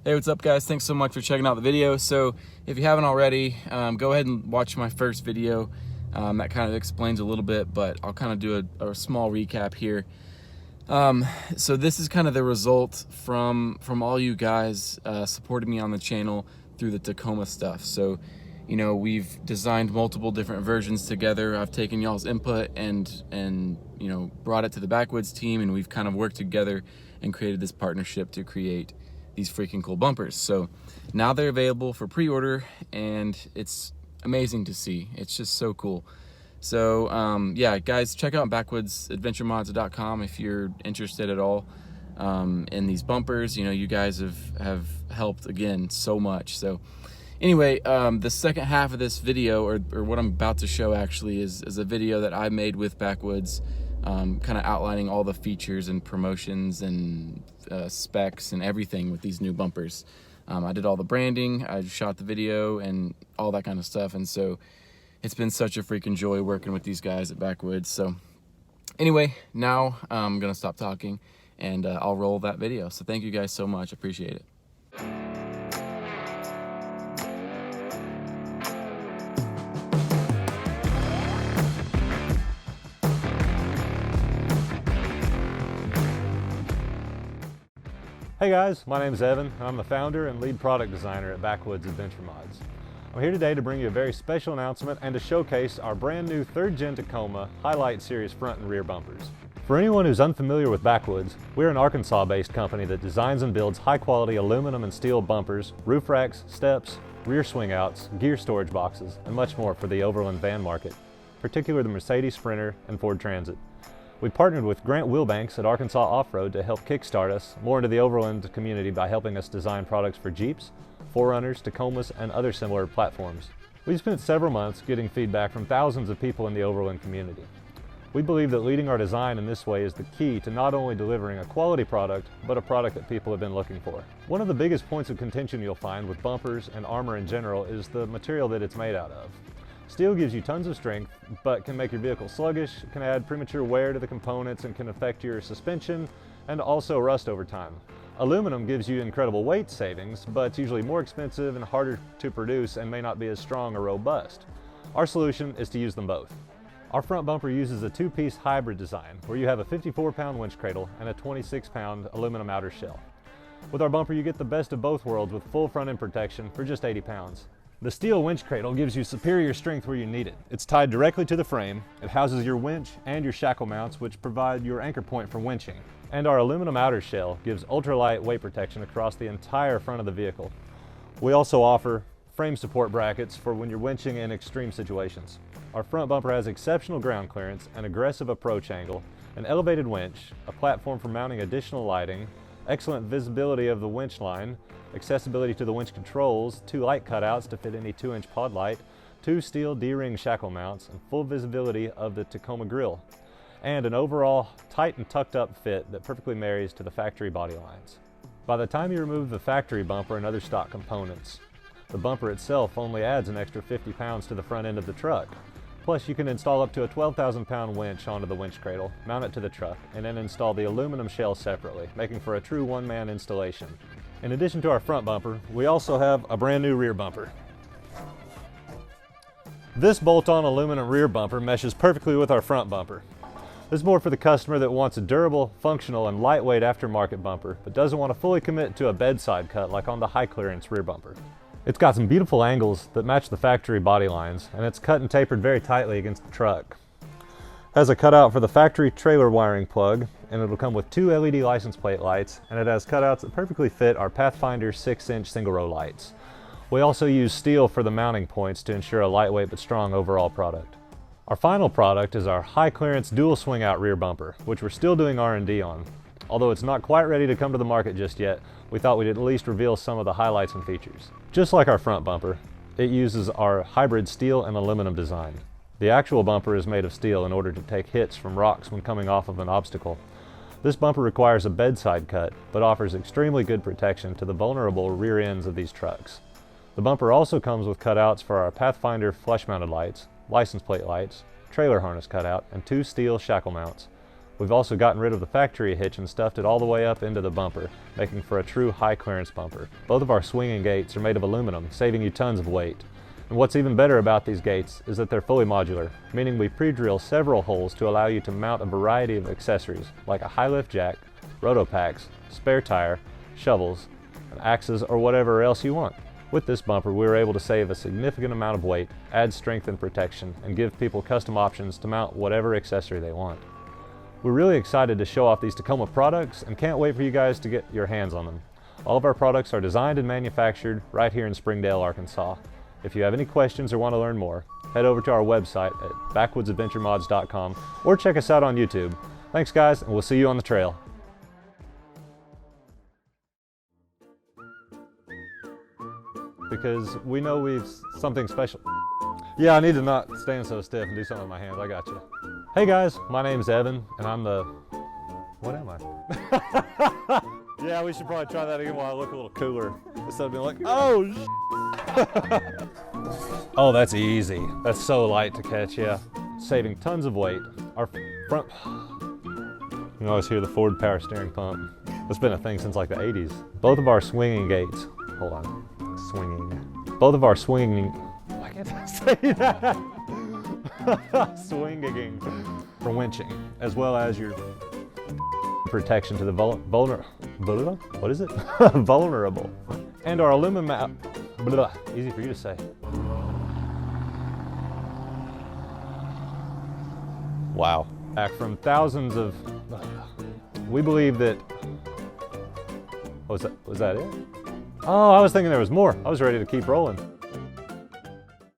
Hey, what's up guys? Thanks so much for checking out the video. So if you haven't already, go ahead and watch my first video. That kind of explains a little bit, but I'll kind of do a small recap here. So this is kind of the result from all you guys supporting me on the channel through the Tacoma stuff. So, you know, we've designed multiple different versions together. I've taken y'all's input and you know, brought it to the BACKWOODS team, and we've kind of worked together and created this partnership to create these freaking cool bumpers. So now they're available for pre-order, and it's amazing to see. It's just so cool. So yeah, guys, check out BackWoodsAdventureMods.com if you're interested at all in these bumpers. You know, you guys have helped again so much. So anyway, the second half of this video, or what I'm about to show actually, is a video that I made with BackWoods, kind of outlining all the features and promotions and specs and everything with these new bumpers. I did all the branding, I shot the video and all that kind of stuff, and so it's been such a freaking joy working with these guys at BackWoods. So anyway, now I'm gonna stop talking and I'll roll that video. So thank you guys so much, appreciate it. Hey guys, my name is Evan, and I'm the founder and lead product designer at BackWoods Adventure Mods. I'm here today to bring you a very special announcement and to showcase our brand new 3rd Gen Tacoma Hi-Lite series front and rear bumpers. For anyone who's unfamiliar with BackWoods, we're an Arkansas-based company that designs and builds high-quality aluminum and steel bumpers, roof racks, steps, rear swing outs, gear storage boxes, and much more for the Overland van market, particularly the Mercedes Sprinter and Ford Transit. We partnered with Grant Wheelbanks at Arkansas Offroad to help kickstart us more into the Overland community by helping us design products for Jeeps, 4Runners, Tacomas, and other similar platforms. We've spent several months getting feedback from thousands of people in the Overland community. We believe that leading our design in this way is the key to not only delivering a quality product, but a product that people have been looking for. One of the biggest points of contention you'll find with bumpers and armor in general is the material that it's made out of. Steel gives you tons of strength, but can make your vehicle sluggish, can add premature wear to the components, and can affect your suspension and also rust over time. Aluminum gives you incredible weight savings, but it's usually more expensive and harder to produce and may not be as strong or robust. Our solution is to use them both. Our front bumper uses a 2-piece hybrid design where you have a 54-pound winch cradle and a 26-pound aluminum outer shell. With our bumper, you get the best of both worlds with full front end protection for just 80 pounds. The steel winch cradle gives you superior strength where you need it. It's tied directly to the frame. It houses your winch and your shackle mounts, which provide your anchor point for winching. And our aluminum outer shell gives ultralight weight protection across the entire front of the vehicle. We also offer frame support brackets for when you're winching in extreme situations. Our front bumper has exceptional ground clearance, an aggressive approach angle, an elevated winch, a platform for mounting additional lighting, excellent visibility of the winch line, accessibility to the winch controls, 2 light cutouts to fit any 2-inch pod light, 2 steel D-ring shackle mounts, and full visibility of the Tacoma grille, and an overall tight and tucked up fit that perfectly marries to the factory body lines. By the time you remove the factory bumper and other stock components, the bumper itself only adds an extra 50 pounds to the front end of the truck. Plus, you can install up to a 12,000-pound winch onto the winch cradle, mount it to the truck, and then install the aluminum shell separately, making for a true one-man installation. In addition to our front bumper, we also have a brand new rear bumper. This bolt-on aluminum rear bumper meshes perfectly with our front bumper. This is more for the customer that wants a durable, functional, and lightweight aftermarket bumper, but doesn't want to fully commit to a bedside cut like on the high-clearance rear bumper. It's got some beautiful angles that match the factory body lines, and it's cut and tapered very tightly against the truck. It has a cutout for the factory trailer wiring plug, and it'll come with 2 LED license plate lights, and it has cutouts that perfectly fit our PATHFINDER 6-inch single row lights. We also use steel for the mounting points to ensure a lightweight but strong overall product. Our final product is our high clearance dual swing out rear bumper, which we're still doing R&D on. Although it's not quite ready to come to the market just yet, we thought we'd at least reveal some of the highlights and features. Just like our front bumper, it uses our hybrid steel and aluminum design. The actual bumper is made of steel in order to take hits from rocks when coming off of an obstacle. This bumper requires a bedside cut, but offers extremely good protection to the vulnerable rear ends of these trucks. The bumper also comes with cutouts for our PATHFINDER flush mounted lights, license plate lights, trailer harness cutout, and 2 steel shackle mounts. We've also gotten rid of the factory hitch and stuffed it all the way up into the bumper, making for a true high clearance bumper. Both of our swinging gates are made of aluminum, saving you tons of weight. And what's even better about these gates is that they're fully modular, meaning we pre-drill several holes to allow you to mount a variety of accessories like a high lift jack, roto packs, spare tire, shovels, and axes, or whatever else you want. With this bumper, we were able to save a significant amount of weight, add strength and protection, and give people custom options to mount whatever accessory they want. We're really excited to show off these Tacoma products and can't wait for you guys to get your hands on them. All of our products are designed and manufactured right here in Springdale, Arkansas. If you have any questions or want to learn more, head over to our website at backwoodsadventuremods.com or check us out on YouTube. Thanks guys, and we'll see you on the trail. Because we know we've something special. Yeah, I need to not stand so stiff and do something with my hands. I got you. Hey guys, my name's Evan, and I'm the... What am I? Yeah, we should probably try that again while I look a little cooler. Instead of being like, oh, Oh, that's easy. That's so light to catch, yeah. Saving tons of weight. Our front... You can always hear the forward power steering pump. That's been a thing since like the 80s. Both of our swinging gates... Hold on. Swinging. Both of our swinging... Why can't I say that? Swinging for winching, as well as your protection to the what is it? Vulnerable. And our aluminum easy for you to say. Wow. Back from thousands of, we believe that, was that it? Oh, I was thinking there was more. I was ready to keep rolling.